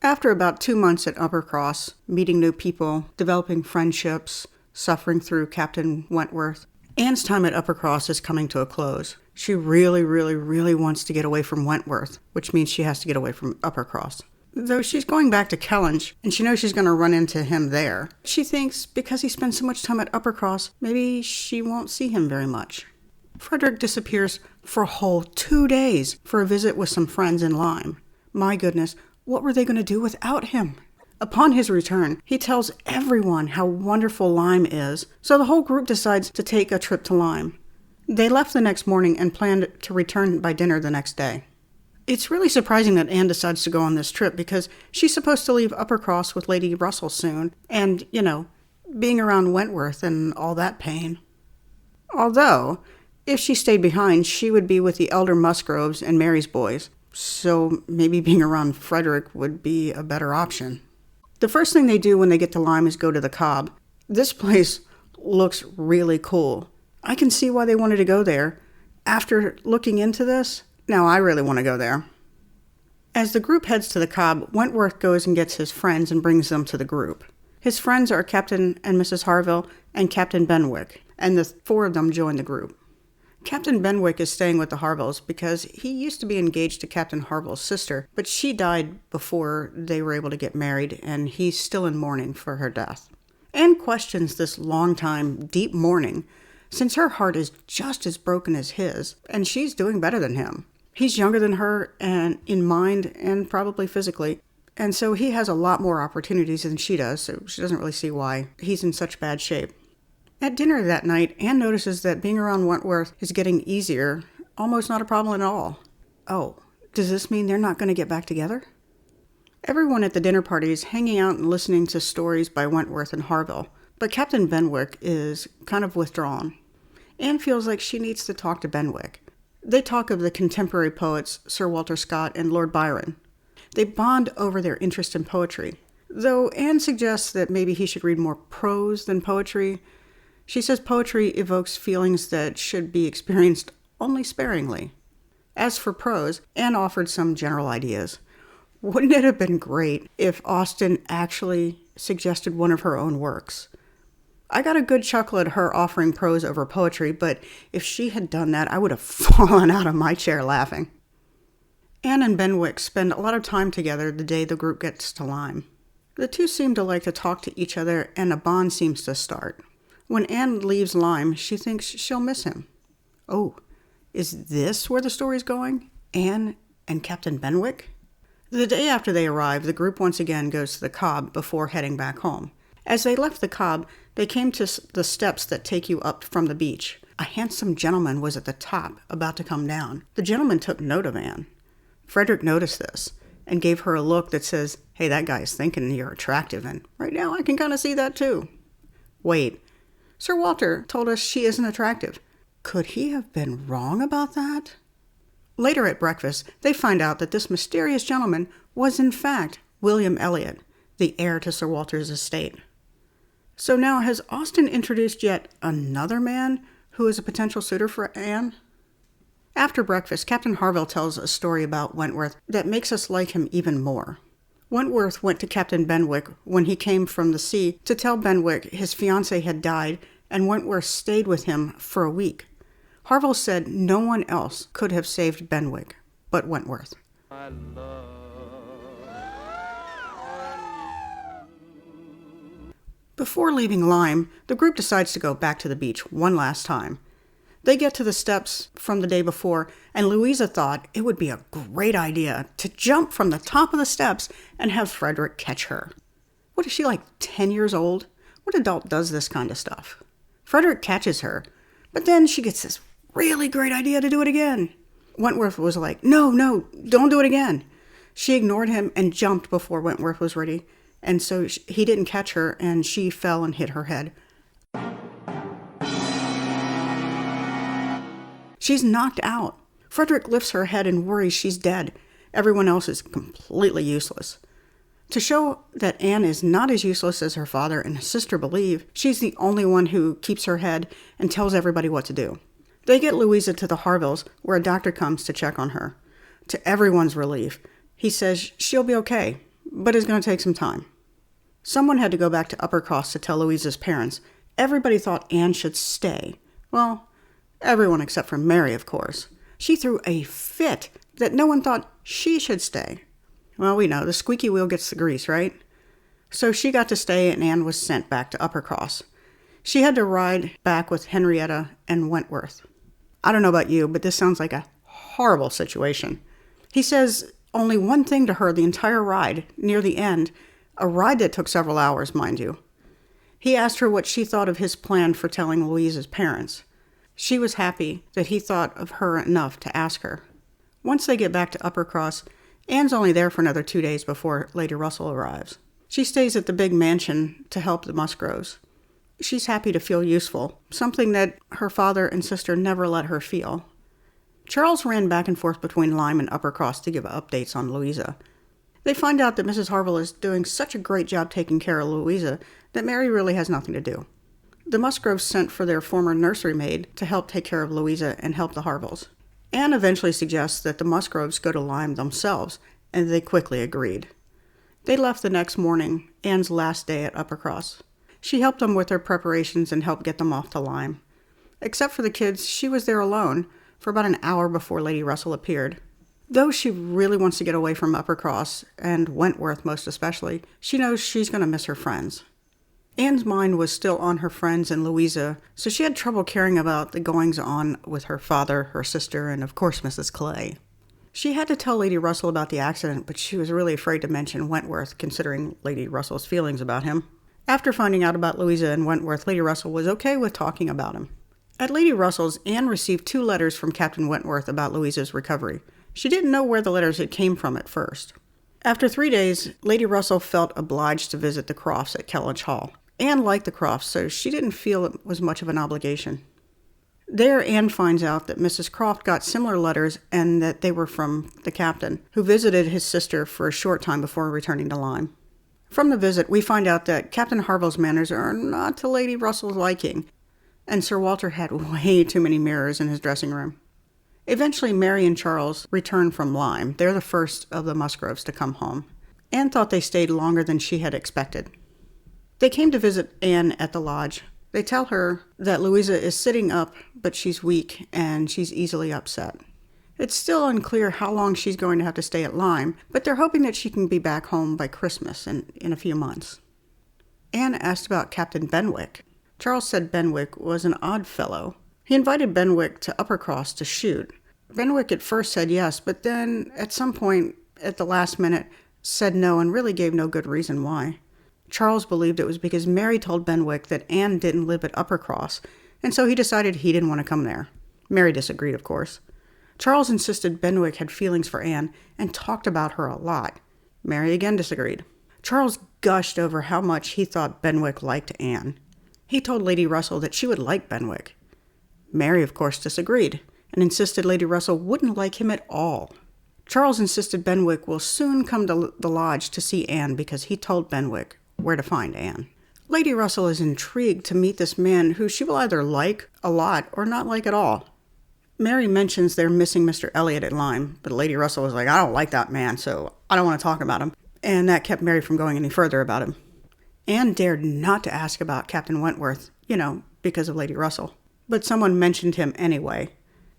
After about 2 months at Uppercross, meeting new people, developing friendships, suffering through Captain Wentworth, Anne's time at Uppercross is coming to a close. She really wants to get away from Wentworth, which means she has to get away from Uppercross. Though she's going back to Kellynch, and she knows she's going to run into him there, she thinks because he spends so much time at Uppercross, maybe she won't see him very much. Frederick disappears for a whole 2 days for a visit with some friends in Lyme. My goodness, what were they going to do without him? Upon his return, he tells everyone how wonderful Lyme is, so the whole group decides to take a trip to Lyme. They left the next morning and planned to return by dinner the next day. It's really surprising that Anne decides to go on this trip because she's supposed to leave Uppercross with Lady Russell soon, and, being around Wentworth and all that pain. Although, if she stayed behind, she would be with the elder Musgroves and Mary's boys, so maybe being around Frederick would be a better option. The first thing they do when they get to Lyme is go to the Cobb. This place looks really cool. I can see why they wanted to go there. After looking into this, now I really want to go there. As the group heads to the Cobb, Wentworth goes and gets his friends and brings them to the group. His friends are Captain and Mrs. Harville and Captain Benwick, and the 4 of them join the group. Captain Benwick is staying with the Harvilles because he used to be engaged to Captain Harville's sister, but she died before they were able to get married, and he's still in mourning for her death. Anne questions this long-time, deep mourning, since her heart is just as broken as his, and she's doing better than him. He's younger than her, and in mind and probably physically, and so he has a lot more opportunities than she does, so she doesn't really see why he's in such bad shape. At dinner that night, Anne notices that being around Wentworth is getting easier, almost not a problem at all. Oh, does this mean they're not going to get back together? Everyone at the dinner party is hanging out and listening to stories by Wentworth and Harville, but Captain Benwick is kind of withdrawn. Anne feels like she needs to talk to Benwick. They talk of the contemporary poets Sir Walter Scott and Lord Byron. They bond over their interest in poetry, though Anne suggests that maybe he should read more prose than poetry. She says poetry evokes feelings that should be experienced only sparingly. As for prose, Anne offered some general ideas. Wouldn't it have been great if Austen actually suggested one of her own works? I got a good chuckle at her offering prose over poetry, but if she had done that, I would have fallen out of my chair laughing. Anne and Benwick spend a lot of time together the day the group gets to Lyme. The two seem to like to talk to each other, and a bond seems to start. When Anne leaves Lyme, she thinks she'll miss him. Oh, is this where the story's going? Anne and Captain Benwick? The day after they arrive, the group once again goes to the Cobb before heading back home. As they left the Cobb, they came to the steps that take you up from the beach. A handsome gentleman was at the top, about to come down. The gentleman took note of Anne. Frederick noticed this and gave her a look that says, "Hey, that guy's thinking you're attractive, and right now I can kind of see that too." Wait. Sir Walter told us she isn't attractive. Could he have been wrong about that? Later at breakfast, they find out that this mysterious gentleman was in fact William Elliot, the heir to Sir Walter's estate. So now has Austen introduced yet another man who is a potential suitor for Anne? After breakfast, Captain Harville tells a story about Wentworth that makes us like him even more. Wentworth went to Captain Benwick when he came from the sea to tell Benwick his fiancée had died, and Wentworth stayed with him for a week. Harville said no one else could have saved Benwick but Wentworth. Before leaving Lyme, the group decides to go back to the beach one last time. They get to the steps from the day before, and Louisa thought it would be a great idea to jump from the top of the steps and have Frederick catch her. What is she, like 10 years old? What adult does this kind of stuff? Frederick catches her, but then she gets this really great idea to do it again. Wentworth was like, no, don't do it again. She ignored him and jumped before Wentworth was ready, and so he didn't catch her, and she fell and hit her head. She's knocked out. Frederick lifts her head and worries she's dead. Everyone else is completely useless. To show that Anne is not as useless as her father and his sister believe, she's the only one who keeps her head and tells everybody what to do. They get Louisa to the Harvilles, where a doctor comes to check on her. To everyone's relief, he says she'll be okay. but it's going to take some time. Someone had to go back to Uppercross to tell Louisa's parents. Everybody thought Anne should stay. Well, everyone except for Mary, of course. She threw a fit that no one thought she should stay. Well, we know, the squeaky wheel gets the grease, right? So she got to stay, and Anne was sent back to Uppercross. She had to ride back with Henrietta and Wentworth. I don't know about you, but this sounds like a horrible situation. He says only one thing to her the entire ride, near the end, a ride that took several hours, mind you. He asked her what she thought of his plan for telling Louisa's parents. She was happy that he thought of her enough to ask her. Once they get back to Uppercross, Anne's only there for another 2 days before Lady Russell arrives. She stays at the big mansion to help the Musgroves. She's happy to feel useful, something that her father and sister never let her feel. Charles ran back and forth between Lyme and Uppercross to give updates on Louisa. They find out that Mrs. Harville is doing such a great job taking care of Louisa that Mary really has nothing to do. The Musgroves sent for their former nursery maid to help take care of Louisa and help the Harvilles. Anne eventually suggests that the Musgroves go to Lyme themselves, and they quickly agreed. They left the next morning, Anne's last day at Uppercross. She helped them with their preparations and helped get them off to Lyme. Except for the kids, she was there alone for about an hour before Lady Russell appeared. Though she really wants to get away from Uppercross, and Wentworth most especially, she knows she's going to miss her friends. Anne's mind was still on her friends and Louisa, so she had trouble caring about the goings-on with her father, her sister, and of course Mrs. Clay. She had to tell Lady Russell about the accident, but she was really afraid to mention Wentworth, considering Lady Russell's feelings about him. After finding out about Louisa and Wentworth, Lady Russell was okay with talking about him. At Lady Russell's, Anne received 2 letters from Captain Wentworth about Louisa's recovery. She didn't know where the letters had came from at first. After 3 days, Lady Russell felt obliged to visit the Crofts at Kellynch Hall. Anne liked the Crofts, so she didn't feel it was much of an obligation. There, Anne finds out that Mrs. Croft got similar letters and that they were from the captain, who visited his sister for a short time before returning to Lyme. From the visit, we find out that Captain Harville's manners are not to Lady Russell's liking, and Sir Walter had way too many mirrors in his dressing room. Eventually, Mary and Charles return from Lyme. They're the first of the Musgroves to come home. Anne thought they stayed longer than she had expected. They came to visit Anne at the lodge. They tell her that Louisa is sitting up, but she's weak and she's easily upset. It's still unclear how long she's going to have to stay at Lyme, but they're hoping that she can be back home by Christmas in a few months. Anne asked about Captain Benwick. Charles said Benwick was an odd fellow. He invited Benwick to Uppercross to shoot. Benwick at first said yes, but then at some point at the last minute said no and really gave no good reason why. Charles believed it was because Mary told Benwick that Anne didn't live at Uppercross, and so he decided he didn't want to come there. Mary disagreed, of course. Charles insisted Benwick had feelings for Anne and talked about her a lot. Mary again disagreed. Charles gushed over how much he thought Benwick liked Anne. He told Lady Russell that she would like Benwick. Mary, of course, disagreed and insisted Lady Russell wouldn't like him at all. Charles insisted Benwick will soon come to the lodge to see Anne because he told Benwick where to find Anne. Lady Russell is intrigued to meet this man who she will either like a lot or not like at all. Mary mentions they're missing Mr. Elliot at Lyme, but Lady Russell was like, I don't like that man, so I don't want to talk about him. And that kept Mary from going any further about him. Anne dared not to ask about Captain Wentworth, because of Lady Russell. But someone mentioned him anyway.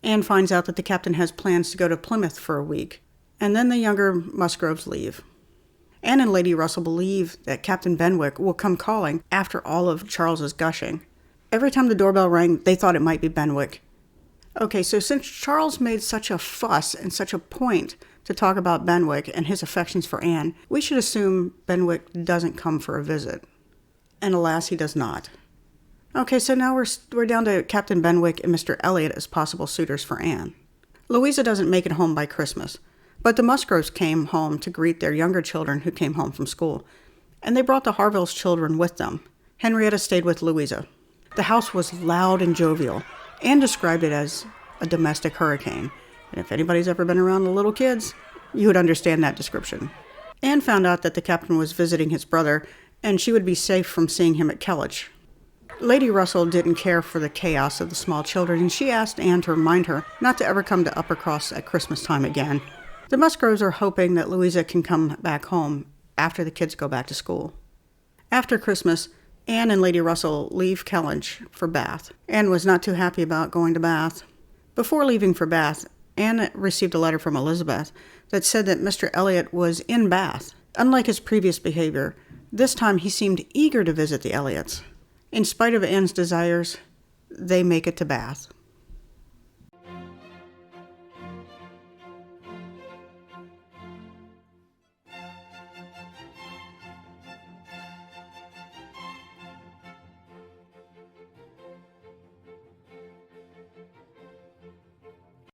Anne finds out that the captain has plans to go to Plymouth for a week, and then the younger Musgroves leave. Anne and Lady Russell believe that Captain Benwick will come calling after all of Charles's gushing. Every time the doorbell rang, they thought it might be Benwick. Okay, so since Charles made such a fuss and such a point to talk about Benwick and his affections for Anne, we should assume Benwick doesn't come for a visit. And alas, he does not. Okay, so now we're down to Captain Benwick and Mr. Elliot as possible suitors for Anne. Louisa doesn't make it home by Christmas, but the Musgroves came home to greet their younger children who came home from school, and they brought the Harvilles' children with them. Henrietta stayed with Louisa. The house was loud and jovial. Anne described it as a domestic hurricane, and if anybody's ever been around the little kids, you would understand that description. Anne found out that the captain was visiting his brother, and she would be safe from seeing him at Kellynch. Lady Russell didn't care for the chaos of the small children, and she asked Anne to remind her not to ever come to Uppercross at Christmas time again. The Musgroves are hoping that Louisa can come back home after the kids go back to school. After Christmas, Anne and Lady Russell leave Kellynch for Bath. Anne was not too happy about going to Bath. Before leaving for Bath, Anne received a letter from Elizabeth that said that Mr. Elliot was in Bath. Unlike his previous behavior, this time he seemed eager to visit the Elliots. In spite of Anne's desires, they make it to Bath.